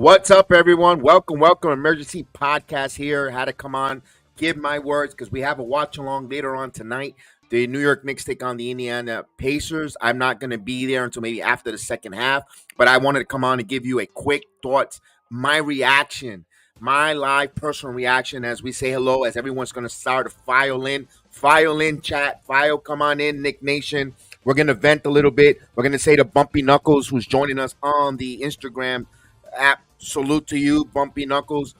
What's up, everyone? Welcome. Emergency podcast here. Had to come on, give my words because we have a watch along later on tonight. The New York Knicks take on the Indiana Pacers. I'm not going to be there until maybe after the second half, but I wanted to come on and give you a quick thoughts, my reaction, my live personal reaction as we say hello, as everyone's going to start to file in chat, come on in, Nick Nation. We're going to vent a little bit. We're going to say to Bumpy Knuckles, who's joining us on the Instagram app. Salute to you, Bumpy Knuckles.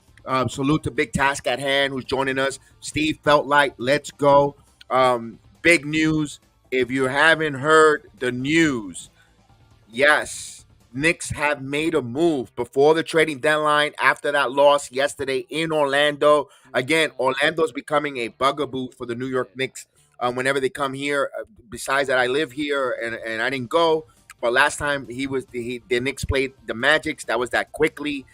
Salute to Big Task at Hand, who's joining us. Steve Felt Like, let's go. Big news. If you haven't heard the news, yes, Knicks have made a move before the trading deadline after that loss yesterday in Orlando. Again, Orlando's becoming a bugaboo for the New York Knicks whenever they come here. Besides that, I live here and I didn't go. But last time the Knicks played the Magics, that was that quickly.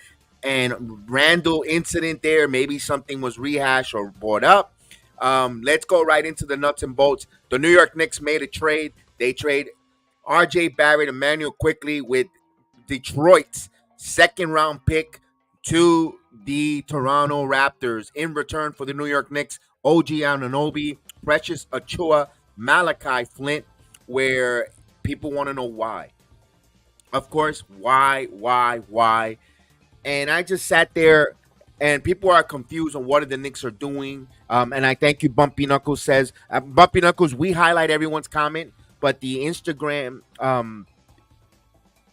And Randall incident there, maybe something was rehashed or brought up. Let's go right into the nuts and bolts. The New York Knicks made a trade. They trade R.J. Barrett, Emmanuel quickly with Detroit's second-round pick to the Toronto Raptors in return for the New York Knicks, OG Anunoby, Precious Achua, Malachi Flint, where people want to know why. Of course, why? And I just sat there, and people are confused on what the Knicks are doing. And I thank you, Bumpy Knuckles says. Bumpy Knuckles, we highlight everyone's comment, but the Instagram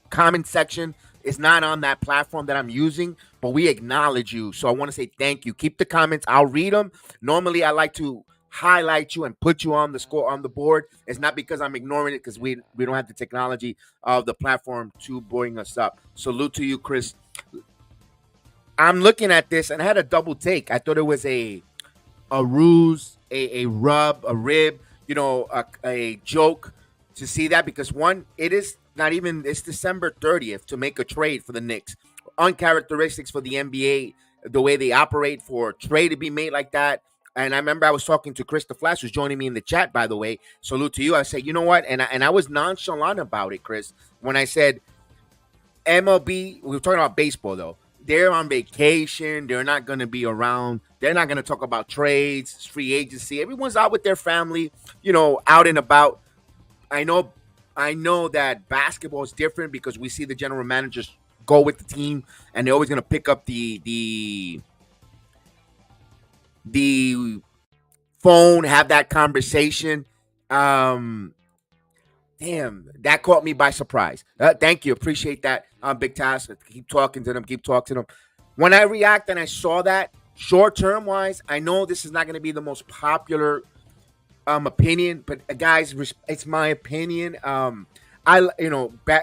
comment section is not on that platform that I'm using, but we acknowledge you. So I want to say thank you. Keep the comments. I'll read them. Normally, I like to highlight you and put you on the score on the board. It's not because I'm ignoring it, because we don't have the technology of the platform to bring us up. Salute to you, Chris. I'm looking at this and I had a double take. I thought it was a ruse, a rub, a rib, a joke to see that, because one, it is not even, it's December 30th to make a trade for the Knicks. Uncharacteristics for the NBA, the way they operate, for a trade to be made like that. And I remember I was talking to Chris the Flash, who's joining me in the chat, by the way. Salute to you. I said, you know what? And I was nonchalant about it, Chris, when I said MLB, we were talking about baseball, though. They're on vacation. They're not going to be around. They're not going to talk about trades, free agency. Everyone's out with their family, out and about. I know that basketball is different because we see the general managers go with the team, and they're always going to pick up the phone, have that conversation. Damn, that caught me by surprise. Thank you. Appreciate that, Big Task. Keep talking to them. When I react and I saw that, short-term wise, I know this is not going to be the most popular opinion, but guys, it's my opinion.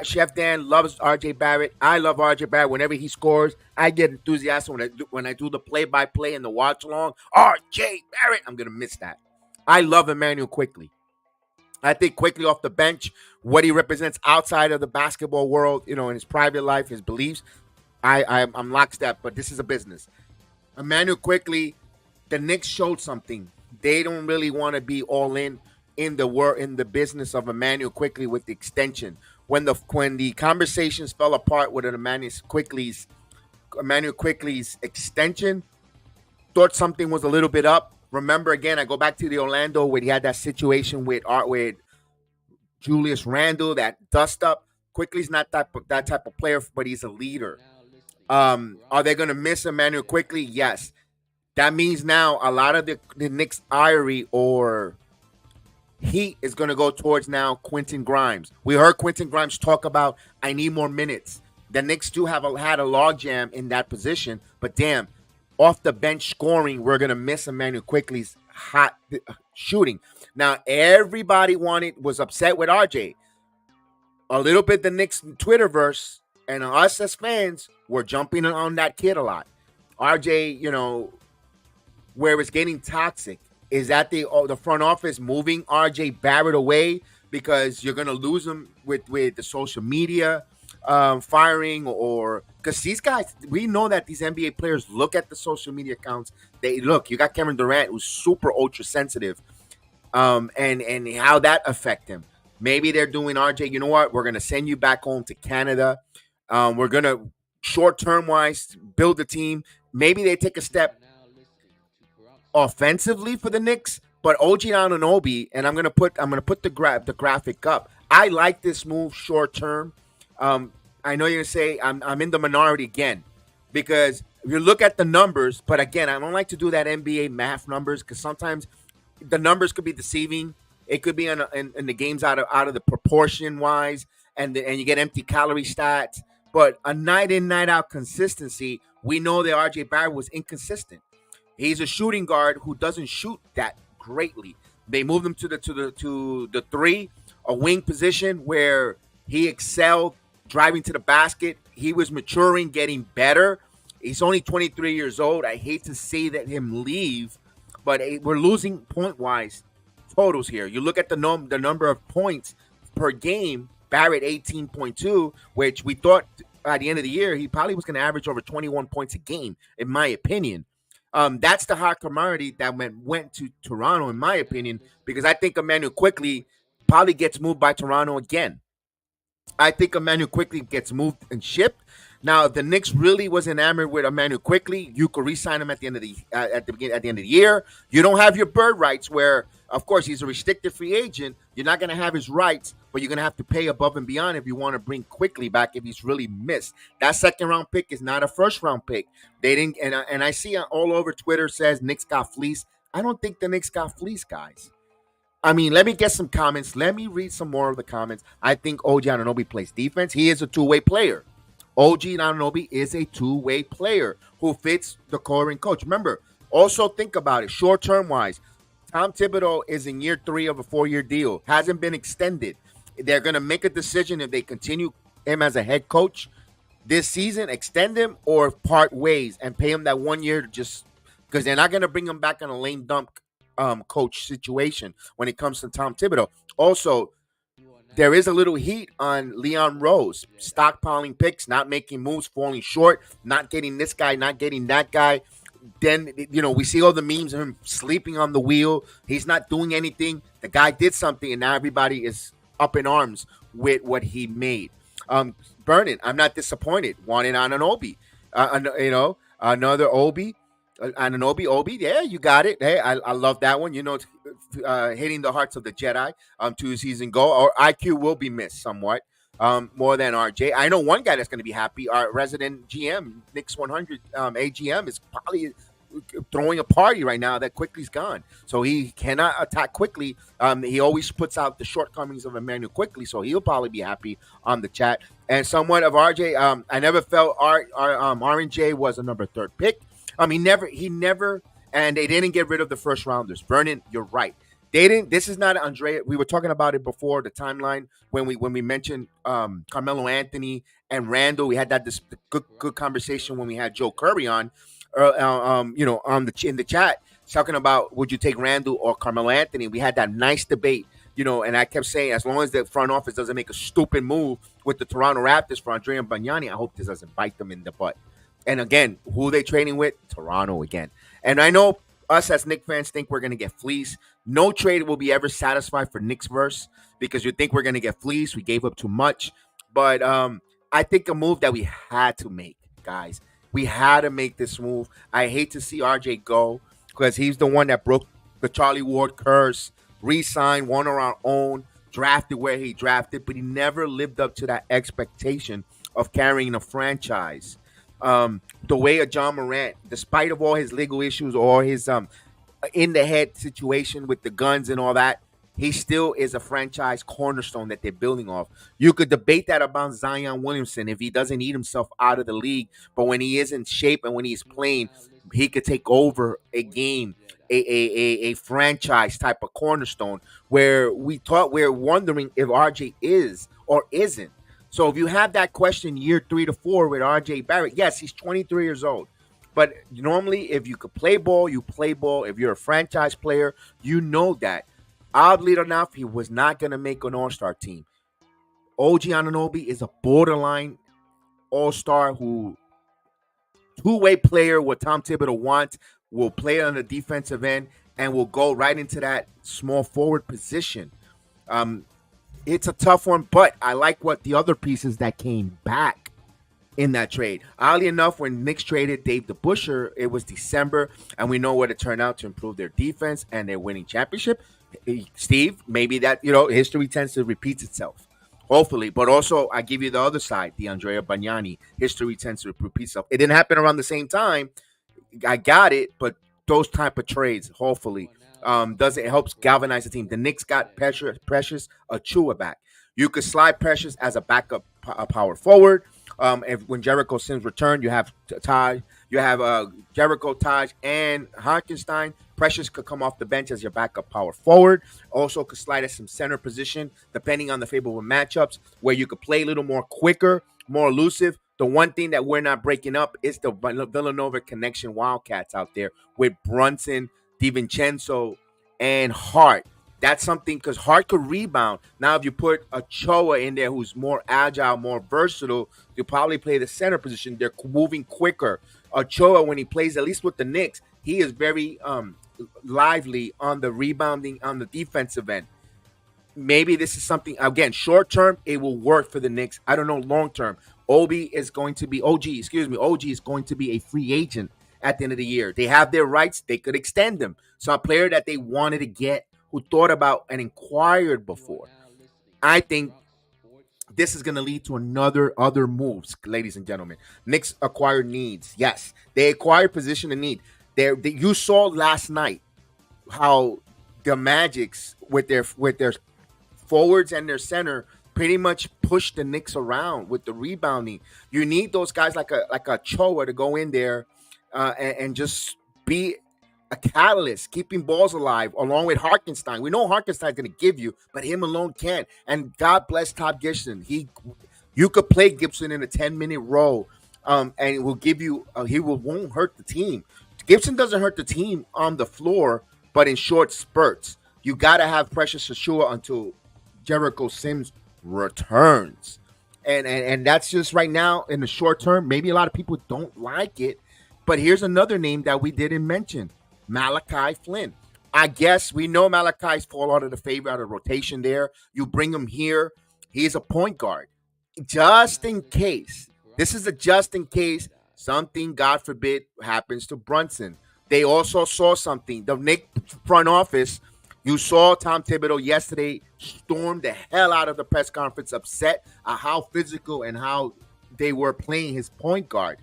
Chef Dan loves RJ Barrett. I love RJ Barrett. Whenever he scores, I get enthusiastic when I do the play-by-play and the watch-along. RJ Barrett, I'm going to miss that. I love Emmanuel quickly. I think quickly off the bench, what he represents outside of the basketball world, in his private life, his beliefs, I'm lockstep, but this is a business. Emmanuel quickly, the Knicks showed something. They don't really want to be all in the business of Emmanuel quickly with the extension. When the conversations fell apart with Emmanuel Quickly's extension, thought something was a little bit up. Remember, again, I go back to the Orlando where he had that situation with Julius Randle, that dust up. Quickly's not that type of player, but he's a leader. Are they going to miss Emmanuel Quickly? Yes. That means now a lot of the Knicks' ire or heat is going to go towards now Quentin Grimes. We heard Quentin Grimes talk about, I need more minutes. The Knicks do had a logjam in that position, but damn, off the bench scoring, we're going to miss Emmanuel Quickly's hot shooting. Now, everybody was upset with RJ. A little bit the Knicks Twitterverse and us as fans were jumping on that kid a lot. RJ, where it's getting toxic is that the front office moving RJ Barrett away because you're going to lose him with the social media firing, or because these guys, we know that these NBA players look at the social media accounts. You got Kevin Durant, who's super ultra sensitive, and how that affect him. Maybe they're doing RJ, you know what? We're going to send you back home to Canada. We're going to short term wise, build the team. Maybe they take a step offensively for the Knicks, but OG Anunoby, and I'm gonna put the graphic up. I like this move short term. I know you're gonna say I'm in the minority again because if you look at the numbers, but again, I don't like to do that NBA math numbers because sometimes the numbers could be deceiving. It could be in the games out of the proportion wise, and you get empty calorie stats. But a night in night out consistency, we know that RJ Barrett was inconsistent. He's a shooting guard who doesn't shoot that greatly. They moved him to the three, a wing position where he excelled driving to the basket. He was maturing, getting better. He's only 23 years old. I hate to say that him leave, but we're losing point wise totals here. You look at the number of points per game. Barrett 18.2, which we thought by the end of the year he probably was going to average over 21 points a game, in my opinion. That's the hot commodity that went to Toronto, in my opinion, because I think Emmanuel quickly probably gets moved by Toronto again. I think Emmanuel quickly gets moved and shipped. Now, if the Knicks really was enamored with Emmanuel quickly, you could re-sign him at the end of the year. You don't have your bird rights, where of course he's a restricted free agent. You're not going to have his rights, but you're going to have to pay above and beyond if you want to bring quickly back if he's really missed. That second round pick is not a first round pick. They didn't, and I see all over Twitter says Knicks got fleeced. I don't think the Knicks got fleeced, guys. I mean, let me get some comments. Let me read some more of the comments. I think OG Anunoby plays defense. He is a two-way player. OG Anunoby is a two-way player who fits the current coach. Remember, also think about it, short-term wise. Tom Thibodeau is in year 3 of a 4-year deal. Hasn't been extended. They're going to make a decision if they continue him as a head coach this season, extend him, or part ways and pay him that 1 year just because they're not going to bring him back on a lame dunk coach situation when it comes to Tom Thibodeau. Also, there is a little heat on Leon Rose, stockpiling picks, not making moves, falling short, not getting this guy, not getting that guy. Then, we see all the memes of him sleeping on the wheel. He's not doing anything. The guy did something, and now everybody is up in arms with what he made. Burning, I'm not disappointed. Wanted Anunoby. Another Obi. Anunoby, yeah, you got it. Hey, I love that one. Hitting the hearts of the Jedi 2 season ago. Or IQ will be missed somewhat more than RJ. I know one guy that's going to be happy. Our resident GM, Knicks 100 AGM, is probably throwing a party right now that Quickly's gone. So he cannot attack Quickly. He always puts out the shortcomings of Emmanuel Quickly, so he'll probably be happy on the chat. And somewhat of RJ, I never felt RNJ was a number 3 pick. He never, and they didn't get rid of the first rounders. Vernon, you're right. They didn't. This is not Andrea. We were talking about it before the timeline when we mentioned Carmelo Anthony and Randall. We had that good conversation when we had Joe Curry on, in the chat talking about would you take Randall or Carmelo Anthony. We had that nice debate. And I kept saying, as long as the front office doesn't make a stupid move with the Toronto Raptors for Andrea Bargnani, I hope this doesn't bite them in the butt. And again, who are they trading with? Toronto again. And I know us as Knicks fans think we're going to get fleeced. No trade will be ever satisfied for Knicks verse because you think we're going to get fleeced. We gave up too much. But I think a move that we had to make, guys. We had to make this move. I hate to see RJ go because he's the one that broke the Charlie Ward curse, re-signed, won on our own, drafted where he drafted, but he never lived up to that expectation of carrying a franchise. The way of John Morant, despite of all his legal issues or his in the head situation with the guns and all that, he still is a franchise cornerstone that they're building off. You could debate that about Zion Williamson if he doesn't eat himself out of the league, but when he is in shape and when he's playing, he could take over a game, a franchise type of cornerstone where we're wondering if RJ is or isn't. So if you have that question year 3 to 4 with RJ Barrett, yes, he's 23 years old. But normally, if you could play ball, you play ball. If you're a franchise player, you know that. Oddly enough, he was not going to make an all-star team. OG Anunoby is a borderline all-star who two-way player, what Tom Thibodeau wants, will play on the defensive end and will go right into that small forward position. It's a tough one, but I like what the other pieces that came back in that trade. Oddly enough, when Knicks traded Dave DeBusschere, it was December, and we know what it turned out to improve their defense and their winning championship. Steve, maybe that history tends to repeat itself. Hopefully, but also I give you the other side, the Andrea Bagnani. History tends to repeat itself. It didn't happen around the same time. I got it, but those type of trades, hopefully, does it helps galvanize the team. The Knicks got Precious Achua back. You could slide Precious as a backup power forward. If when Jericho Sims returned, you have Taj, you have Jericho, Taj, and Hartenstein. Precious could come off the bench as your backup power forward. Also, could slide at some center position depending on the favorable matchups, where you could play a little more quicker, more elusive. The one thing that we're not breaking up is the Villanova connection Wildcats out there with Brunson, DiVincenzo, and Hart. That's something because Hart could rebound. Now, if you put a Choa in there who's more agile, more versatile, you'll probably play the center position. They're moving quicker. Choa, when he plays, at least with the Knicks, he is very lively on the rebounding, on the defensive end. Maybe this is something, again, short term, it will work for the Knicks. I don't know, long term. OG is going to be a free agent at the end of the year. They have their rights. They could extend them. So a player that they wanted to get, who thought about and inquired before. I think this is going to lead to other moves, ladies and gentlemen. Knicks acquired needs. Yes, they acquired position and need. You saw last night how the Magics with their forwards and their center pretty much push the Knicks around with the rebounding. You need those guys like a Choa to go in there and just be a catalyst, keeping balls alive, along with Hartenstein. We know Hartenstein's going to give you, but him alone can't. And God bless Todd Gibson. You could play Gibson in a 10-minute row, and it will give you. Won't hurt the team. Gibson doesn't hurt the team on the floor, but in short spurts. You got to have Precious Achua until Jericho Sims returns. And that's just right now in the short term. Maybe a lot of people don't like it, but here's another name that we didn't mention, Malachi Flynn. I guess we know Malachi's fall out of the favor, out of rotation there. You bring him here. He's a point guard. Just in case. This is a just in case something, God forbid, happens to Brunson. They also saw something. The Knicks front office, you saw Tom Thibodeau yesterday storm the hell out of the press conference, upset at how physical and how they were playing his point guard.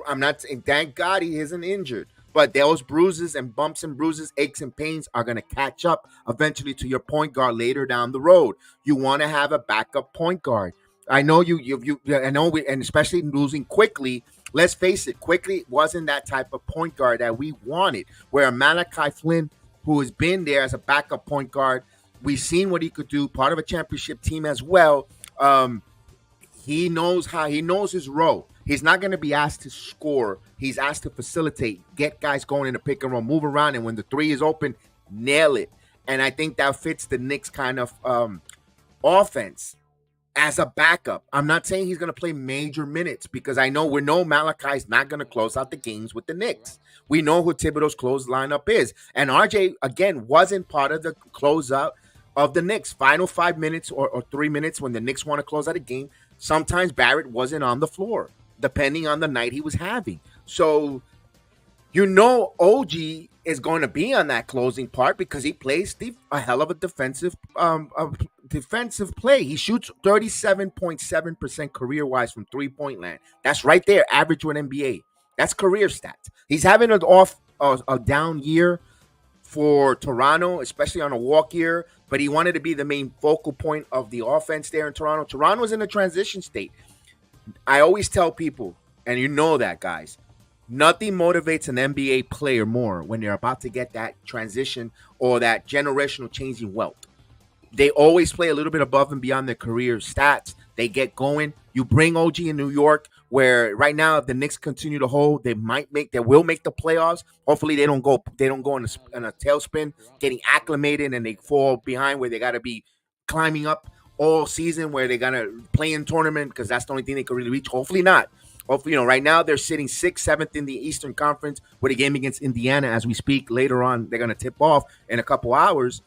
I'm not saying, thank God he isn't injured, but those bruises and bumps and bruises, aches and pains are going to catch up eventually to your point guard later down the road. You want to have a backup point guard. I know and especially losing Quickly. Let's face it, Quickly wasn't that type of point guard that we wanted. Where Malachi Flynn, who has been there as a backup point guard, we've seen what he could do. Part of a championship team as well. He knows his role. He's not going to be asked to score. He's asked to facilitate, get guys going in the pick and roll, move around, and when the three is open, nail it. And I think that fits the Knicks kind of offense as a backup. I'm not saying he's going to play major minutes because we know Malachi's not going to close out the games with the Knicks. We know who Thibodeau's close lineup is. And RJ, again, wasn't part of the closeout of the Knicks. Final 5 minutes or 3 minutes when the Knicks want to close out a game, sometimes Barrett wasn't on the floor, depending on the night he was having. So, OG is going to be on that closing part because he plays a hell of a defensive play. He shoots 37.7% career-wise from three-point land. That's right there, average with NBA. That's career stats. He's having a down year for Toronto, especially on a walk year, but he wanted to be the main focal point of the offense there in Toronto. Toronto's in a transition state. I always tell people, and you know that, guys, nothing motivates an NBA player more when they're about to get that transition or that generational changing wealth. They always play a little bit above and beyond their career stats. They get going. You bring OG in New York, where right now, if the Knicks continue to hold, they will make the playoffs. Hopefully, they don't go in a tailspin, getting acclimated, and they fall behind where they got to be climbing up all season, where they got to play in tournament because that's the only thing they can really reach. Hopefully not. Hopefully, right now they're sitting 6th, 7th in the Eastern Conference with a game against Indiana as we speak. Later on, they're going to tip off in a couple hours.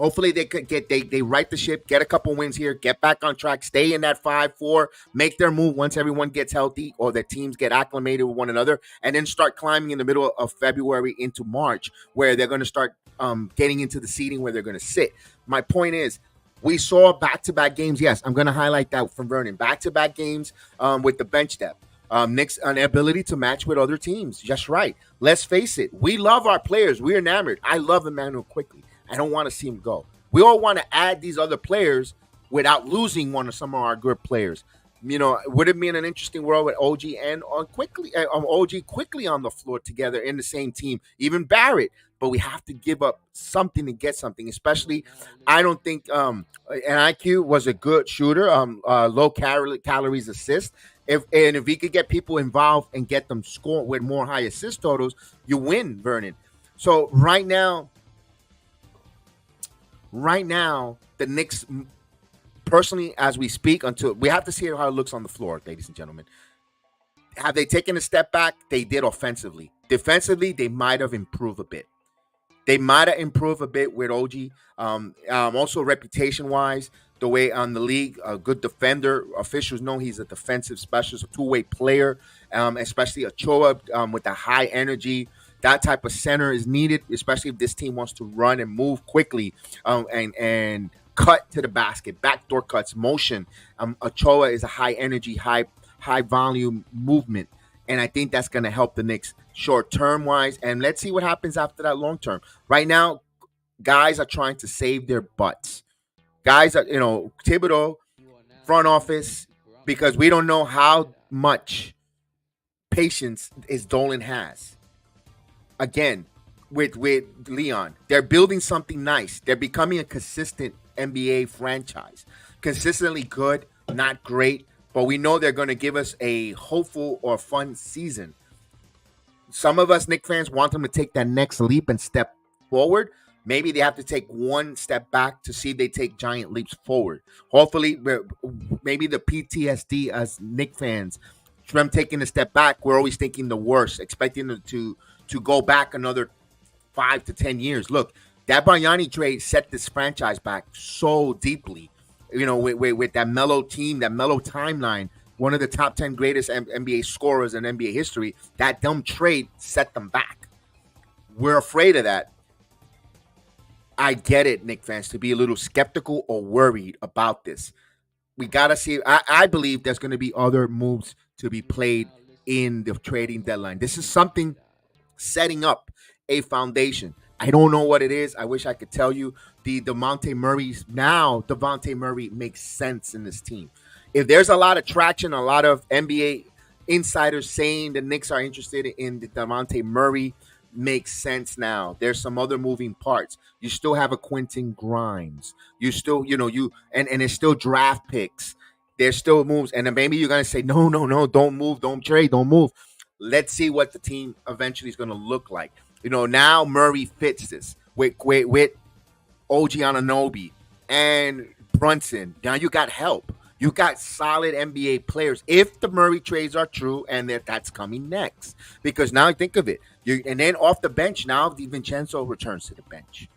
Hopefully they could they right the ship, get a couple wins here, get back on track, stay in that 5-4, make their move once everyone gets healthy or their teams get acclimated with one another, and then start climbing in the middle of February into March, where they're going to start getting into the seeding where they're going to sit. My point is, we saw back-to-back games. Yes, I'm going to highlight that from Vernon. Back-to-back games with the bench depth. Knicks an ability to match with other teams. Just right. Let's face it. We love our players. We're enamored. I love Emmanuel quickly. I don't want to see him go. We all want to add these other players without losing one of some of our good players. Would it be in an interesting world with OG and OG quickly on the floor together in the same team, even Barrett? But we have to give up something to get something. Especially, I don't think an IQ was a good shooter. Low calories assist. If he could get people involved and get them score with more high assist totals, you win, Vernon. So right now, the Knicks, personally, as we speak, until we have to see how it looks on the floor, ladies and gentlemen. Have they taken a step back? They did offensively. Defensively, they might have improved a bit. With OG. Also, reputation-wise, the way on the league, a good defender. Officials know he's a defensive specialist, a two-way player, especially Ochoa with the high energy. That type of center is needed, especially if this team wants to run and move quickly and cut to the basket, backdoor cuts, motion. Ochoa is a high energy, high volume movement. And I think that's going to help the Knicks short term wise. And let's see what happens after that long term. Right now, guys are trying to save their butts. Guys are, Thibodeau, front office, because we don't know how much patience is Dolan has. Again, with Leon, they're building something nice. They're becoming a consistent NBA franchise. Consistently good, not great, but we know they're going to give us a hopeful or fun season. Some of us Knicks fans want them to take that next leap and step forward. Maybe they have to take one step back to see if they take giant leaps forward. Hopefully, maybe the PTSD as Knicks fans, from taking a step back, we're always thinking the worst, expecting them to go back another 5 to 10 years. Look, that Bargnani trade set this franchise back so deeply. With that mellow team, that mellow timeline, one of the top 10 greatest NBA scorers in NBA history, that dumb trade set them back. We're afraid of that. I get it, Knicks fans, to be a little skeptical or worried about this. We got to see. I believe there's going to be other moves to be played in the trading deadline. This is something setting up a foundation. I don't know what it is. I wish I could tell you. Devontae Murray makes sense in this team. If there's a lot of traction, a lot of NBA insiders saying the Knicks are interested in the Devontae Murray, makes sense now. There's some other moving parts. You still have a Quentin Grimes. You still, and it's still draft picks. There's still moves. And then maybe you're going to say, no, don't move, don't trade, don't move. Let's see what the team eventually is going to look like. Now Murray fits this with OG Anunoby and Brunson. Now you got help. You got solid NBA players if the Murray trades are true, and that's coming next. Because now think of it. And then off the bench, now DiVincenzo returns to the bench.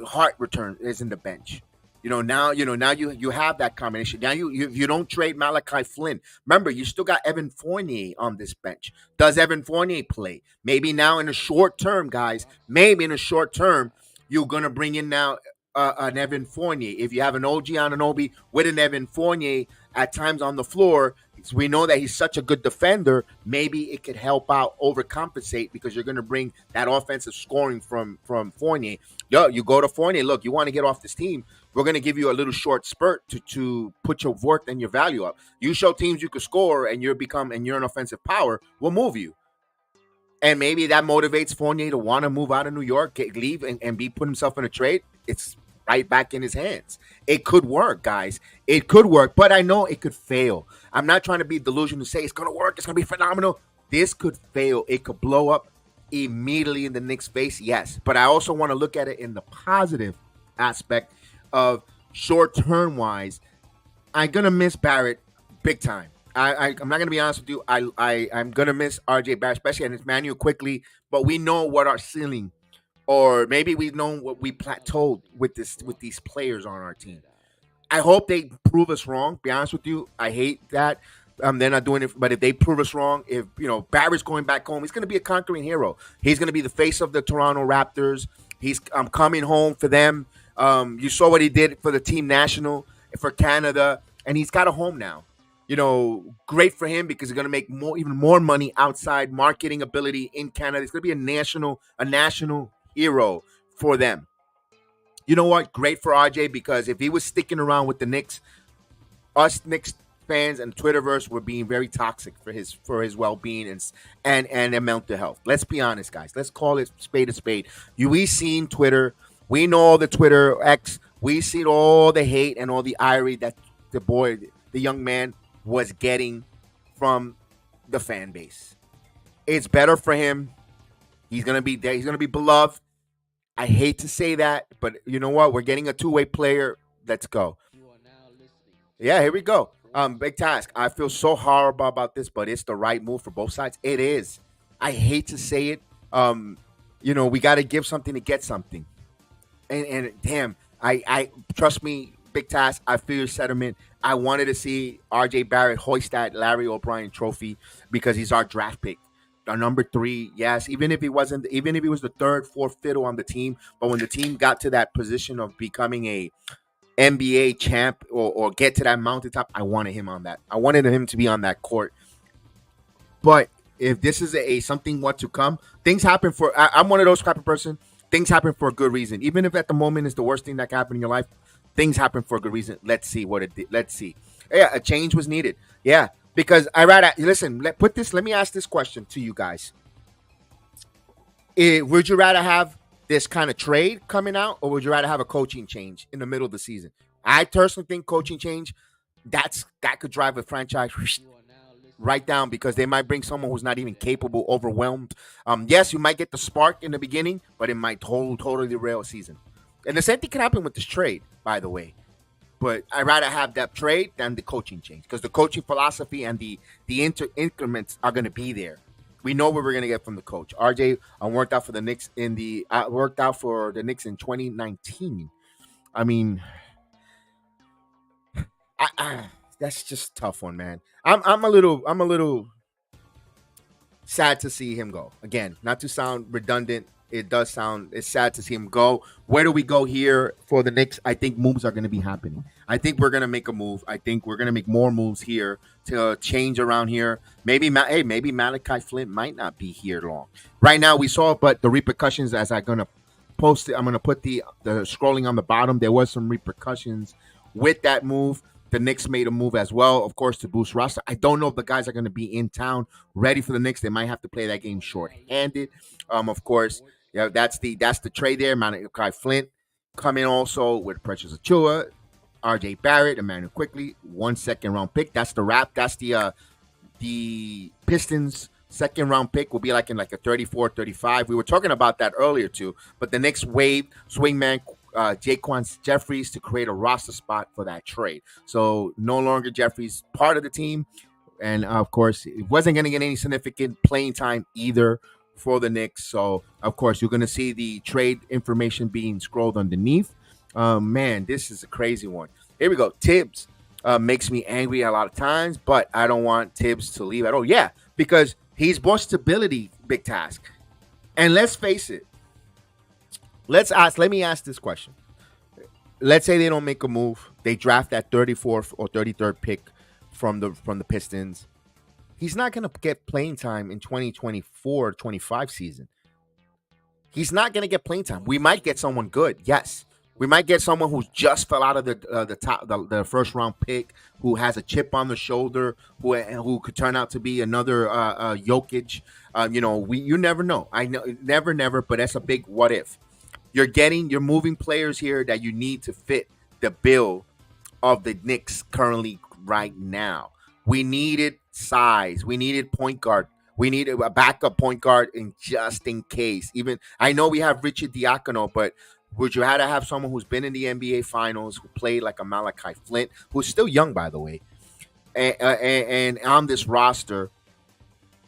Hart is in the bench. Now you have that combination. Now you don't trade Malachi Flynn. Remember, you still got Evan Fournier on this bench. Does Evan Fournier play? Maybe now in the short term, guys. Maybe in the short term, you're gonna bring in now an Evan Fournier. If you have an OG Anunoby with an Evan Fournier at times on the floor, we know that he's such a good defender. Maybe it could help out, overcompensate, because you're going to bring that offensive scoring from Fournier. You go to Fournier. Look, you want to get off this team. We're going to give you a little short spurt to put your worth and your value up. You show teams you can score and you're an offensive power. We'll move you. And maybe that motivates Fournier to want to move out of New York, leave, and put himself in a trade. It's right back in his hands. It could work, guys. It could work, but I know it could fail. I'm not trying to be delusional to say it's going to work. It's going to be phenomenal. This could fail. It could blow up immediately in the Knicks' face, yes. But I also want to look at it in the positive aspect of short-term wise. I'm going to miss Barrett big time. I'm not going to be honest with you. I'm going to miss RJ Barrett, especially and Emmanuel quickly. But we know what our ceiling or maybe we've known what we plateaued with these players on our team. I hope they prove us wrong. Be honest with you, I hate that. They're not doing it, but if they prove us wrong, if Barrett's going back home, he's going to be a conquering hero. He's going to be the face of the Toronto Raptors. He's coming home for them. You saw what he did for the team national for Canada, and he's got a home now. Great for him because he's going to make even more money outside marketing ability in Canada. He's going to be a national hero for them. You know what? Great for RJ because if he was sticking around with the Knicks, us Knicks fans and Twitterverse were being very toxic for his well-being and their mental health. Let's be honest, guys. Let's call it spade a spade. We seen Twitter. We know all the Twitter X. We seen all the hate and all the irony that the young man was getting from the fan base. It's better for him. He's gonna be there. He's gonna be beloved. I hate to say that, but you know what? We're getting a two-way player. Let's go. Yeah, here we go. Big task. I feel so horrible about this, but it's the right move for both sides. It is. I hate to say it. We got to give something to get something. And damn, I trust me, big task. I feel your sentiment. I wanted to see RJ Barrett hoist that Larry O'Brien trophy because he's our draft pick. Our number 3, yes. Even if he was the third, fourth fiddle on the team, but when the team got to that position of becoming a NBA champ or get to that mountaintop, I wanted him on that. I wanted him to be on that court. But if this is a something what to come, things happen for. I'm one of those type of person. Things happen for a good reason. Even if at the moment it's the worst thing that can happen in your life, things happen for a good reason. Let's see what it did. Let's see. Yeah, a change was needed. Yeah, because I rather listen. Let me ask this question to you guys. Would you rather have this kind of trade coming out, or would you rather have a coaching change in the middle of the season? I personally think coaching change that could drive a franchise right down because they might bring someone who's not even capable, overwhelmed. Yes, you might get the spark in the beginning, but it might totally derail a season. And the same thing can happen with this trade, by the way. But I'd rather have that trade than the coaching change because the coaching philosophy and the increments are going to be there. We know what we're going to get from the coach. RJ worked out for the Knicks in 2019. I mean, that's just a tough one, man. I'm a little sad to see him go. Again, not to sound redundant, it's sad to see him go. Where do we go here for the Knicks? I think moves are going to be happening. I think we're going to make a move. I think we're going to make more moves here to change around here. Maybe Malachi Flint might not be here long. Right now we saw, but the repercussions as I'm going to post it, I'm going to put the scrolling on the bottom. There was some repercussions with that move. The Knicks made a move as well, of course, to boost roster. I don't know if the guys are going to be in town ready for the Knicks. They might have to play that game short-handed. Of course, that's the trade there. Malachi Flint coming also with Precious Achiuwa, RJ Barrett, Emmanuel Quickly, 1 second round pick. That's the wrap. That's the Pistons second round pick will be like in like a 34, 35. We were talking about that earlier too. But the Knicks waived swingman Jaquan Jeffries to create a roster spot for that trade. So no longer Jeffries part of the team. And of course, it wasn't going to get any significant playing time either for the Knicks. So of course, you're going to see the trade information being scrolled underneath. Man, this is a crazy one. Here we go. Tibbs makes me angry a lot of times, but I don't want Tibbs to leave at all. Yeah, because he's brought stability, big task. And let's face it. Let me ask this question. Let's say they don't make a move. They draft that 34th or 33rd pick from the Pistons. He's not going to get playing time in 2024-25 season. He's not going to get playing time. We might get someone good. Yes. We might get someone who's just fell out of the first round pick, who has a chip on the shoulder, who could turn out to be another Jokic. You never know. I know never, but that's a big what if. You're moving players here that you need to fit the bill of the Knicks currently right now. We needed size. We needed point guard. We needed a backup point guard just in case. Even I know we have Richard Diacono, but would you rather have someone who's been in the NBA Finals, who played like a Malachi Flint, who's still young, by the way, and on this roster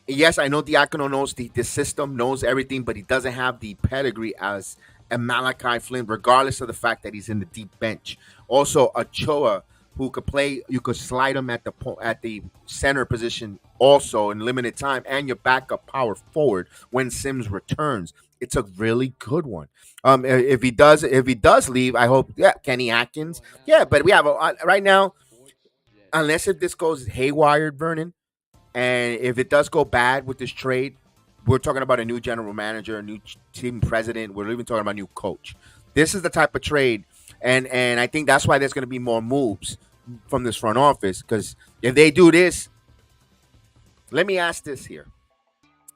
Yes, I know Diacono knows the system, knows everything, but he doesn't have the pedigree as a Malachi Flynn, regardless of the fact that he's in the deep bench. Also, Ochoa, who could play, you could slide him at the center position also in limited time, and your backup power forward when Sims returns. It's a really good one. If he does leave, I hope Kenny Atkins. Yeah, but we have right now, unless if this goes haywire, Vernon. And if it does go bad with this trade, we're talking about a new general manager, a new team president. We're even talking about a new coach. This is the type of trade, and I think that's why there's going to be more moves from this front office. Because if they do this, let me ask this here: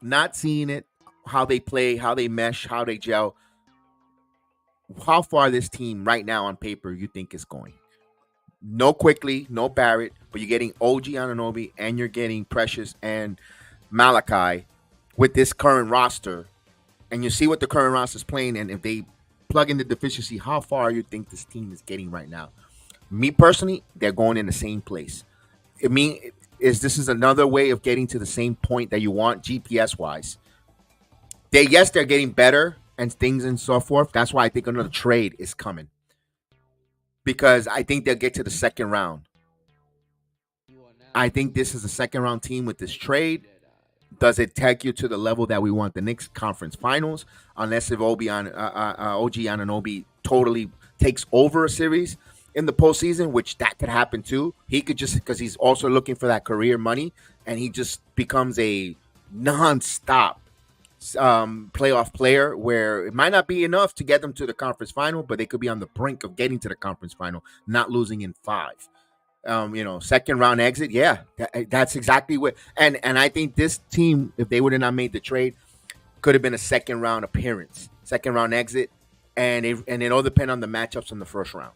not seeing it, how they play, how they mesh, how they gel, how far this team right now on paper you think is going? No Quickly, no Barrett, but you're getting OG Anunoby and you're getting Precious and Malachi with this current roster, and you see what the current roster is playing, and if they plug in the deficiency, how far you think this team is getting right now? Me personally, they're going in the same place. I mean, is this is another way of getting to the same point that you want GPS wise? They're getting better and things and so forth. That's why I think another trade is coming because I think they'll get to the second round. I think this is a second round team with this trade. Does it take you to the level that we want the Knicks conference finals? Unless if OG Anunoby totally takes over a series in the postseason, which that could happen too. He could just because he's also looking for that career money, and he just becomes a nonstop playoff player where it might not be enough to get them to the conference final, but they could be on the brink of getting to the conference final, not losing in five. Second round exit. Yeah, that's exactly what. And I think this team, if they would have not made the trade, could have been a second round appearance, second round exit, and it all depend on the matchups in the first round.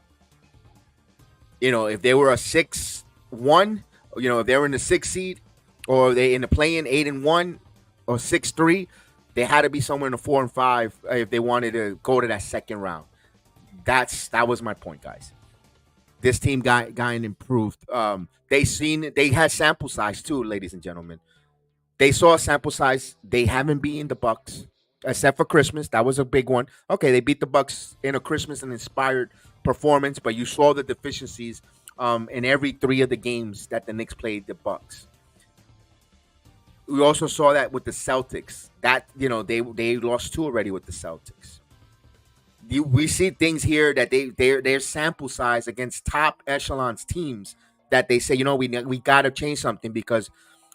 If they were a 6-1, if they were in the 6 seed, or they in the play-in 8-1 or 6-3, they had to be somewhere in the 4 and 5 if they wanted to go to that second round. That was my point, guys. This team got and improved. They had sample size too, ladies and gentlemen. They saw a sample size. They haven't beaten the Bucks except for Christmas. That was a big one. Okay, they beat the Bucks in a Christmas and inspired performance, but you saw the deficiencies in every three of the games that the Knicks played the Bucks. We also saw that with the Celtics. That they lost two already with the Celtics. We see things here that their sample size against top echelons teams that they say, we got to change something because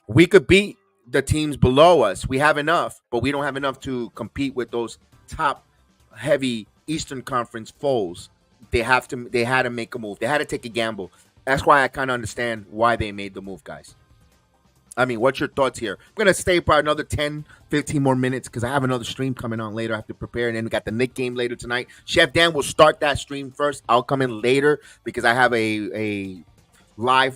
we could beat the teams below us. We have enough, but we don't have enough to compete with those top heavy Eastern Conference foes. They had to make a move. They had to take a gamble. That's why I kind of understand why they made the move, guys. I mean, what's your thoughts here? I'm going to stay for another 10, 15 more minutes because I have another stream coming on later. I have to prepare. And then we got the Knick game later tonight. Chef Dan will start that stream first. I'll come in later because I have a live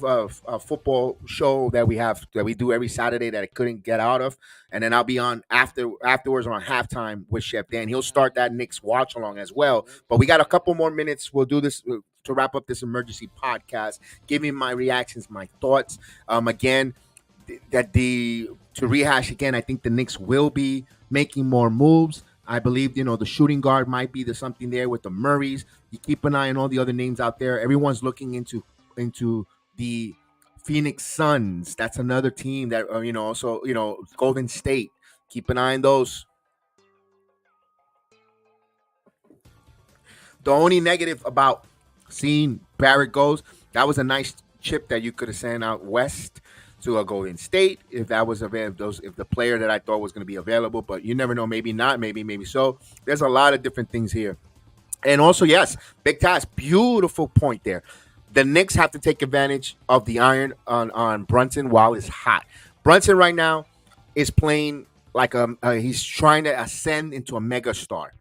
football show that we do every Saturday that I couldn't get out of. And then I'll be on afterwards around halftime with Chef Dan. He'll start that Knicks watch along as well. But we got a couple more minutes. We'll do this to wrap up this emergency podcast. Give me my reactions, my thoughts. Again, to rehash again, I think the Knicks will be making more moves. I believe the shooting guard might be something there with the Murrays. You keep an eye on all the other names out there. Everyone's looking into the Phoenix Suns. That's another team that also Golden State. Keep an eye on those. The only negative about seeing Barrett goes, that was a nice chip that you could have sent out west to a Golden State if that was available, if the player that I thought was going to be available, but you never know, maybe not, maybe so. There's a lot of different things here. And also, yes, Big Taz, beautiful point there. The Knicks have to take advantage of the iron on Brunson while it's hot. Brunson right now is playing like he's trying to ascend into a mega star.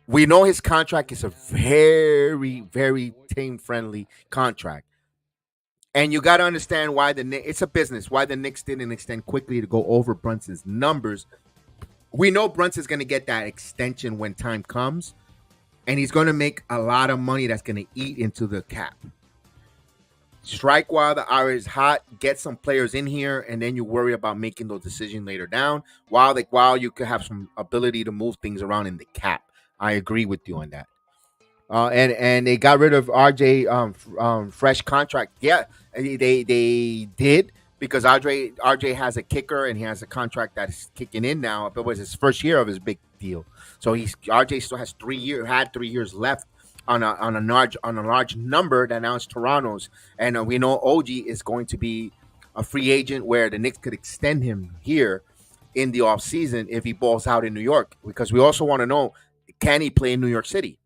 We know his contract is a very, very team-friendly contract. And you got to understand why it's a business, why the Knicks didn't extend quickly to go over Brunson's numbers. We know Brunson's going to get that extension when time comes, and he's going to make a lot of money that's going to eat into the cap. Strike while the hour is hot. Get some players in here, and then you worry about making those decisions later down. While you could have some ability to move things around in the cap. I agree with you on that. And they got rid of RJ fresh contract. Yeah, they did because RJ has a kicker and he has a contract that's kicking in now. It was his first year of his big deal, so he's RJ still has 3 years left on a large number that now is Toronto's, and we know OG is going to be a free agent where the Knicks could extend him here in the offseason if he balls out in New York, because we also want to know, can he play in New York City?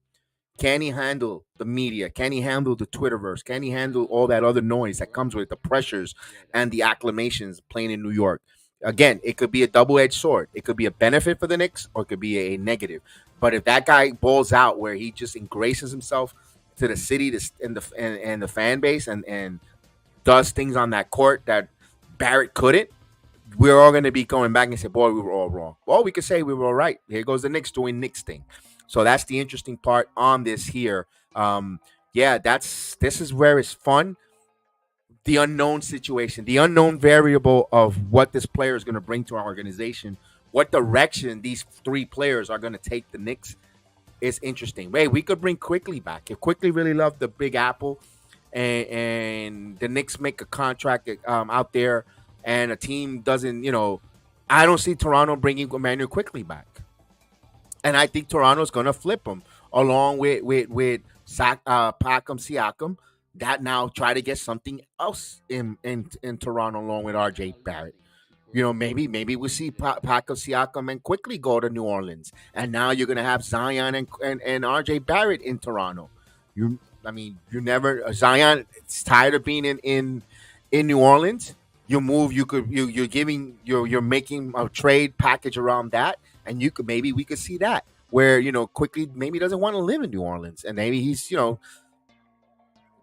Can he handle the media? Can he handle the Twitterverse? Can he handle all that other noise that comes with the pressures and the acclamations playing in New York? Again, it could be a double-edged sword. It could be a benefit for the Knicks or it could be a negative. But if that guy balls out where he just ingraces himself to the city and the fan base and does things on that court that Barrett couldn't, we're all going to be going back and say, boy, we were all wrong. Well, we could say we were all right. Here goes the Knicks doing Knicks thing. So that's the interesting part on this here. Yeah, this is where it's fun. The unknown situation, the unknown variable of what this player is going to bring to our organization, what direction these three players are going to take the Knicks is interesting. Hey, we could bring Quickly back. If Quickly really loved the Big Apple and the Knicks make a contract out there and a team doesn't, I don't see Toronto bringing Emmanuel Quickly back. And I think Toronto's going to flip him along Pacom Siakam. That now try to get something else in Toronto along with RJ Barrett. Maybe we see Paco Siakam and quickly go to New Orleans, and now you're gonna have Zion and RJ Barrett in Toronto. You never Zion is tired of being in New Orleans. You move. You're making a trade package around that, and we could see that where quickly maybe doesn't want to live in New Orleans, and maybe he's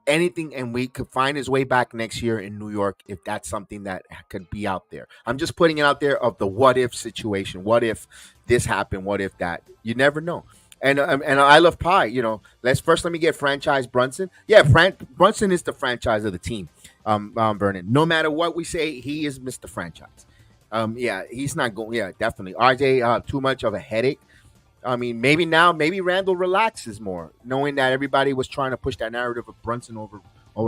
anything, and we could find his way back next year in New York if that's something that could be out there. I'm just putting it out there of the what if situation. What if this happened? What if that? You never know. And I love pie. Let me get franchise Brunson. Yeah, Brunson is the franchise of the team. Vernon. No matter what we say, he is Mr. Franchise. Yeah, he's not going. Yeah, definitely. RJ, too much of a headache. Maybe Randall relaxes more, knowing that everybody was trying to push that narrative of Brunson over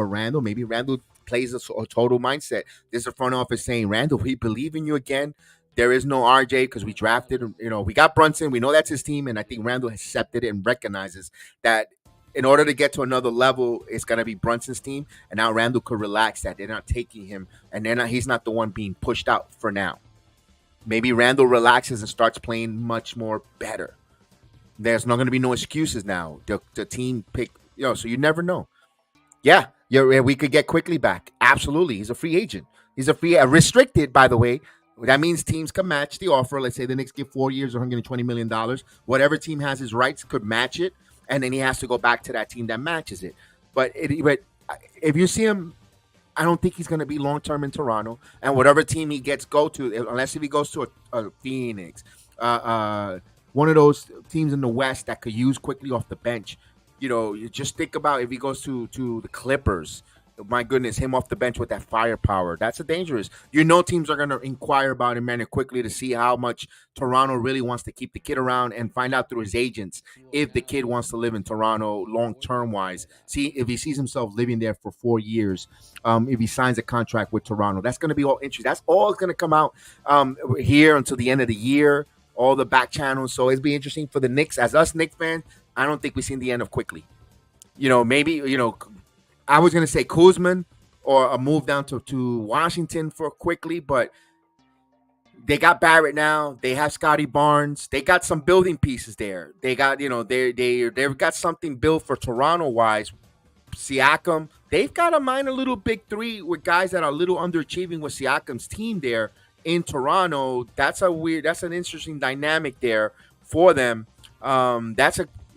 Randall. Maybe Randall plays a total mindset. This is the front office saying, Randall, we believe in you again. There is no RJ because we drafted, we got Brunson. We know that's his team. And I think Randall has accepted it and recognizes that in order to get to another level, it's going to be Brunson's team. And now Randall could relax that they're not taking him and he's not the one being pushed out for now. Maybe Randall relaxes and starts playing much more better. There's not going to be no excuses now. The team pick, so you never know. Yeah, we could get quickly back. Absolutely. He's a free agent. He's restricted, by the way. That means teams can match the offer. Let's say the Knicks give 4 years, $120 million. Whatever team has his rights could match it, and then he has to go back to that team that matches it. But if you see him, I don't think he's going to be long-term in Toronto. And whatever team he go to, unless if he goes to a Phoenix, one of those teams in the West that could use quickly off the bench. You just think about if he goes to the Clippers. My goodness, him off the bench with that firepower. That's a dangerous. Teams are going to inquire about him quickly to see how much Toronto really wants to keep the kid around and find out through his agents if the kid wants to live in Toronto long-term wise. See if he sees himself living there for 4 years. If he signs a contract with Toronto, that's going to be all interesting. That's all going to come out here until the end of the year. All the back channels. So it'd be interesting for the Knicks. As us Knicks fans, I don't think we've seen the end of quickly. Maybe, I was going to say Kuzman or a move down to Washington for quickly, but they got Barrett now. They have Scotty Barnes. They got some building pieces there. They got, they've got something built for Toronto-wise. Siakam, they've got to mind a little big three with guys that are a little underachieving with Siakam's team there. In Toronto, that's an interesting dynamic there for them.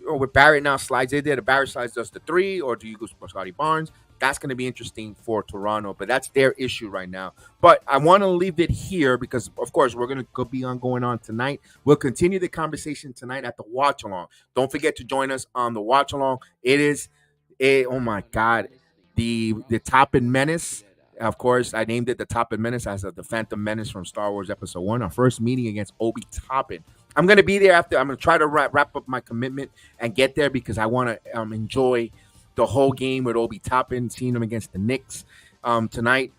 With Barrett now slides in there. The Barrett slides does the three, or do you go for Scotty Barnes? That's going to be interesting for Toronto, but that's their issue right now. But I want to leave it here because, of course, we're going to be going on tonight. We'll continue the conversation tonight at the watch along. Don't forget to join us on the watch along. Oh my God. the Toppin Menace. Of course, I named it the Toppin Menace as the Phantom Menace from Star Wars Episode 1. Our first meeting against Obi Toppin. I'm going to be there after. I'm going to try to wrap up my commitment and get there because I want to enjoy the whole game with Obi Toppin, seeing him against the Knicks tonight.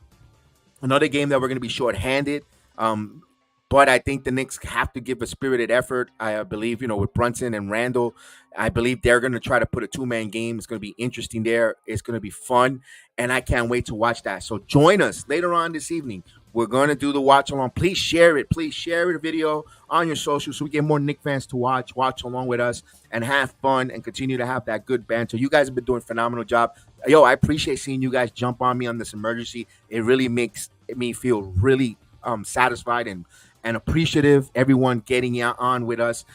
Another game that we're going to be shorthanded. But I think the Knicks have to give a spirited effort. I believe, with Brunson and Randall, I believe they're going to try to put a two-man game. It's going to be interesting there. It's going to be fun, and I can't wait to watch that. So join us later on this evening. We're going to do the watch along. Please share it. Please share the video on your socials so we get more Knicks fans to watch along with us and have fun and continue to have that good banter. You guys have been doing a phenomenal job. Yo, I appreciate seeing you guys jump on me on this emergency. It really makes me feel really satisfied and appreciative. Everyone getting on with us.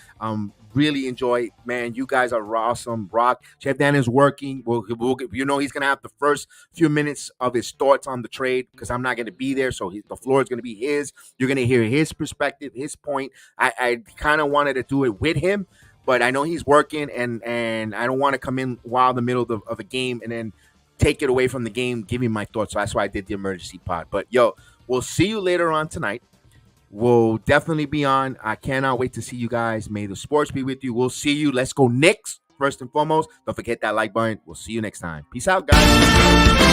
Really enjoy, man. You guys are awesome. Rock. Chef Dan is working. We'll he's gonna have the first few minutes of his thoughts on the trade because I'm not gonna be there, so the floor is gonna be his. You're gonna hear his perspective, his point. I kind of wanted to do it with him, but I know he's working, and I don't want to come in while in the middle of a game and then take it away from the game, giving my thoughts. So that's why I did the emergency pod. But yo, we'll see you later on tonight. We'll definitely be on. I cannot wait to see you guys. May the sports be with you. We'll see you. Let's go Knicks first and foremost. Don't forget that like button. We'll see you next time. Peace out, guys.